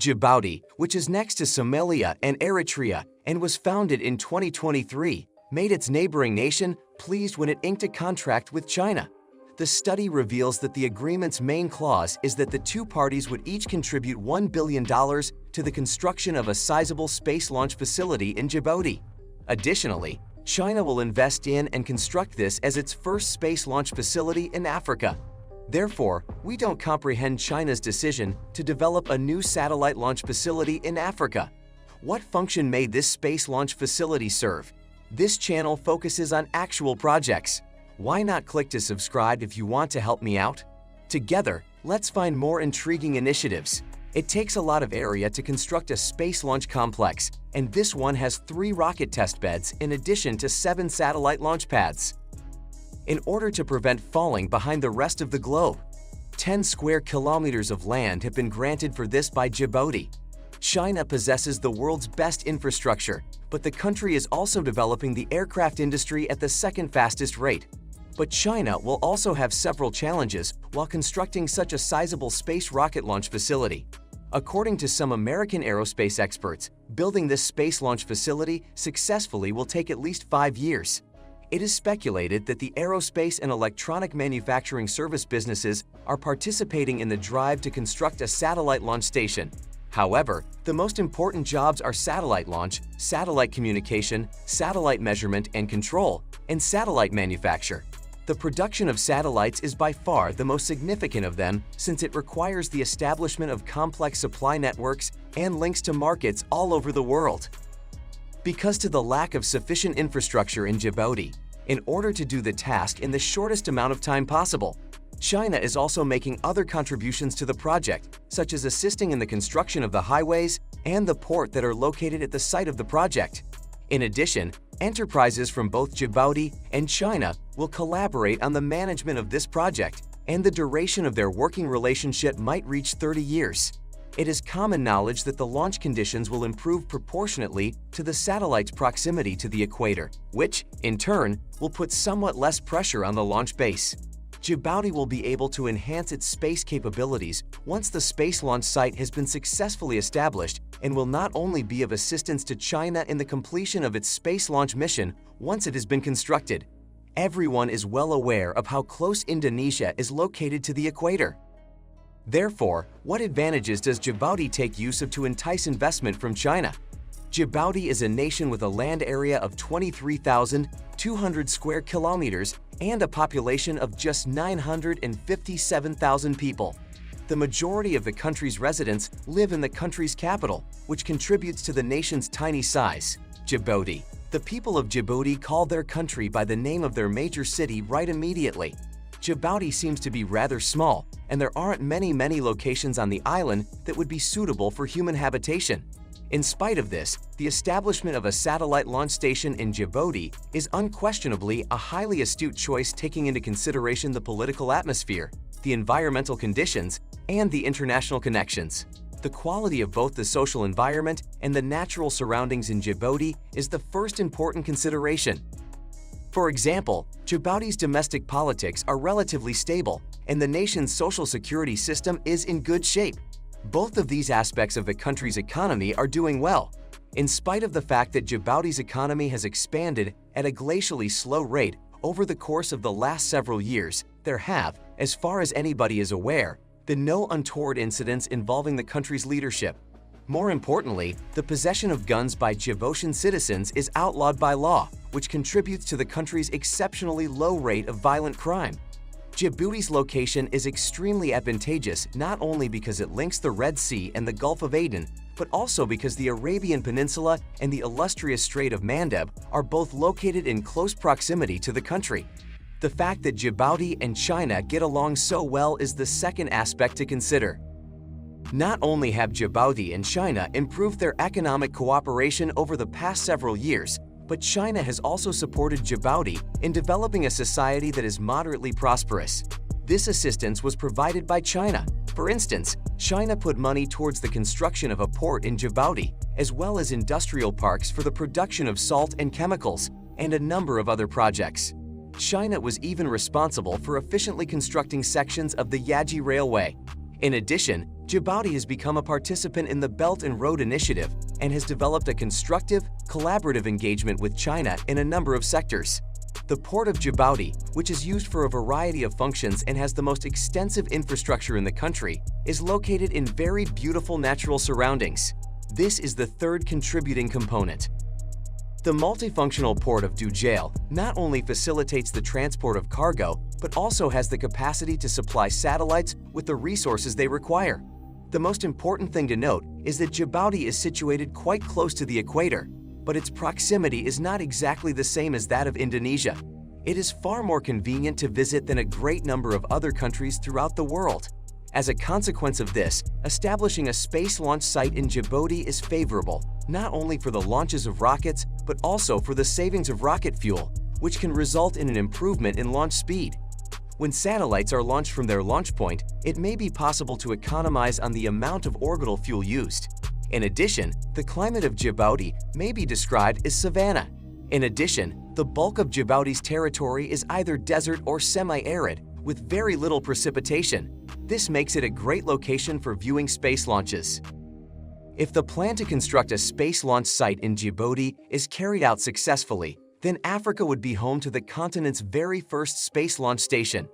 Djibouti, which is next to Somalia and Eritrea and was founded in 2023, made its neighboring nation pleased when it inked a contract with China. The study reveals that the agreement's main clause is that the two parties would each contribute $1 billion to the construction of a sizable space launch facility in Djibouti. Additionally, China will invest in and construct this as its first space launch facility in Africa. Therefore, we don't comprehend China's decision to develop a new satellite launch facility in Africa. What function may this space launch facility serve? This channel focuses on actual projects. Why not click to subscribe if you want to help me out? Together, let's find more intriguing initiatives. It takes a lot of area to construct a space launch complex, and this one has 3 rocket test beds in addition to 7 satellite launch pads. In order to prevent falling behind the rest of the globe, 10 square kilometers of land have been granted for this by Djibouti. China possesses the world's best infrastructure, but the country is also developing the aircraft industry at the second fastest rate. But China will also have several challenges while constructing such a sizable space rocket launch facility. According to some American aerospace experts, building this space launch facility successfully will take at least 5 years. It is speculated that the aerospace and electronic manufacturing service businesses are participating in the drive to construct a satellite launch station. However, the most important jobs are satellite launch, satellite communication, satellite measurement and control, and satellite manufacture. The production of satellites is by far the most significant of them since it requires the establishment of complex supply networks and links to markets all over the world. Because to the lack of sufficient infrastructure in Djibouti, in order to do the task in the shortest amount of time possible, China is also making other contributions to the project, such as assisting in the construction of the highways and the port that are located at the site of the project. In addition, enterprises from both Djibouti and China will collaborate on the management of this project, and the duration of their working relationship might reach 30 years. It is common knowledge that the launch conditions will improve proportionately to the satellite's proximity to the equator, which, in turn, will put somewhat less pressure on the launch base. Djibouti will be able to enhance its space capabilities once the space launch site has been successfully established and will not only be of assistance to China in the completion of its space launch mission once it has been constructed. Everyone is well aware of how close Indonesia is located to the equator. Therefore, what advantages does Djibouti take use of to entice investment from China? Djibouti is a nation with a land area of 23,200 square kilometers and a population of just 957,000 people. The majority of the country's residents live in the country's capital, which contributes to the nation's tiny size, Djibouti. The people of Djibouti call their country by the name of their major city right immediately. Djibouti seems to be rather small, and there aren't many locations on the island that would be suitable for human habitation. In spite of this, the establishment of a satellite launch station in Djibouti is unquestionably a highly astute choice taking into consideration the political atmosphere, the environmental conditions, and the international connections. The quality of both the social environment and the natural surroundings in Djibouti is the first important consideration. For example, Djibouti's domestic politics are relatively stable, and the nation's social security system is in good shape. Both of these aspects of the country's economy are doing well. In spite of the fact that Djibouti's economy has expanded at a glacially slow rate over the course of the last several years, there have, as far as anybody is aware, been no untoward incidents involving the country's leadership. More importantly, the possession of guns by Djiboutian citizens is outlawed by law, which contributes to the country's exceptionally low rate of violent crime. Djibouti's location is extremely advantageous not only because it links the Red Sea and the Gulf of Aden, but also because the Arabian Peninsula and the illustrious Strait of Mandeb are both located in close proximity to the country. The fact that Djibouti and China get along so well is the second aspect to consider. Not only have Djibouti and China improved their economic cooperation over the past several years, but China has also supported Djibouti in developing a society that is moderately prosperous. This assistance was provided by China. For instance, China put money towards the construction of a port in Djibouti, as well as industrial parks for the production of salt and chemicals, and a number of other projects. China was even responsible for efficiently constructing sections of the Yaji Railway. In addition, Djibouti has become a participant in the Belt and Road Initiative and has developed a constructive, collaborative engagement with China in a number of sectors. The port of Djibouti, which is used for a variety of functions and has the most extensive infrastructure in the country, is located in very beautiful natural surroundings. This is the third contributing component. The multifunctional port of Dujail not only facilitates the transport of cargo, but also has the capacity to supply satellites with the resources they require. The most important thing to note is that Djibouti is situated quite close to the equator, but its proximity is not exactly the same as that of Indonesia. It is far more convenient to visit than a great number of other countries throughout the world. As a consequence of this, establishing a space launch site in Djibouti is favorable, not only for the launches of rockets, but also for the savings of rocket fuel, which can result in an improvement in launch speed. When satellites are launched from their launch point, it may be possible to economize on the amount of orbital fuel used. In addition, the climate of Djibouti may be described as savanna. In addition, the bulk of Djibouti's territory is either desert or semi-arid, with very little precipitation. This makes it a great location for viewing space launches. If the plan to construct a space launch site in Djibouti is carried out successfully, then Africa would be home to the continent's very first space launch station.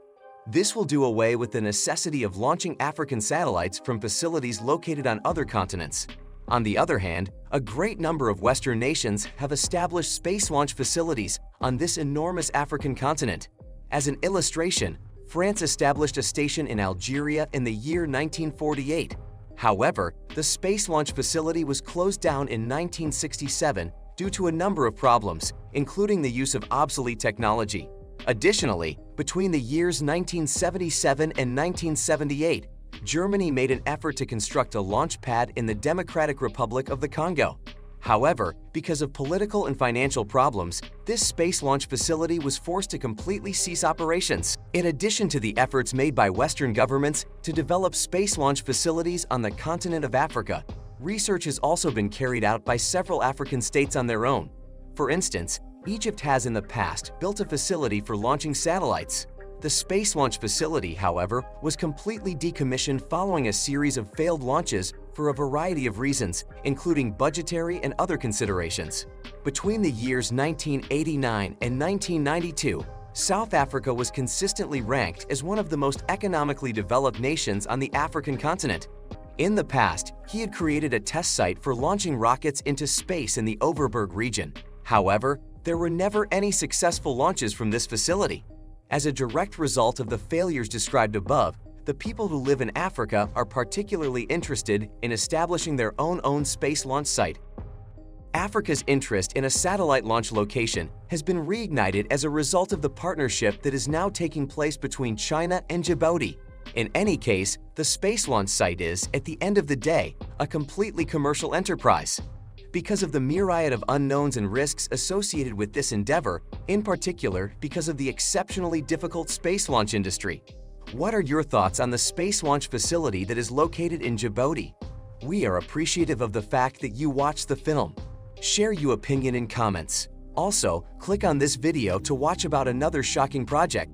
This will do away with the necessity of launching African satellites from facilities located on other continents. On the other hand, a great number of Western nations have established space launch facilities on this enormous African continent. As an illustration, France established a station in Algeria in the year 1948. However, the space launch facility was closed down in 1967 due to a number of problems, including the use of obsolete technology. Additionally, between the years 1977 and 1978, Germany made an effort to construct a launch pad in the Democratic Republic of the Congo. However, because of political and financial problems, this space launch facility was forced to completely cease operations. In addition to the efforts made by Western governments to develop space launch facilities on the continent of Africa, research has also been carried out by several African states on their own. For instance, Egypt has in the past built a facility for launching satellites. The space launch facility, however, was completely decommissioned following a series of failed launches for a variety of reasons, including budgetary and other considerations. Between the years 1989 and 1992, South Africa was consistently ranked as one of the most economically developed nations on the African continent. In the past, he had created a test site for launching rockets into space in the Overberg region. However, there were never any successful launches from this facility. As a direct result of the failures described above, the people who live in Africa are particularly interested in establishing their own space launch site. Africa's interest in a satellite launch location has been reignited as a result of the partnership that is now taking place between China and Djibouti. In any case, the space launch site is, at the end of the day, a completely commercial enterprise. Because of the myriad of unknowns and risks associated with this endeavor, in particular because of the exceptionally difficult space launch industry. What are your thoughts on the space launch facility that is located in Djibouti? We are appreciative of the fact that you watched the film. Share your opinion in comments. Also, click on this video to watch about another shocking project.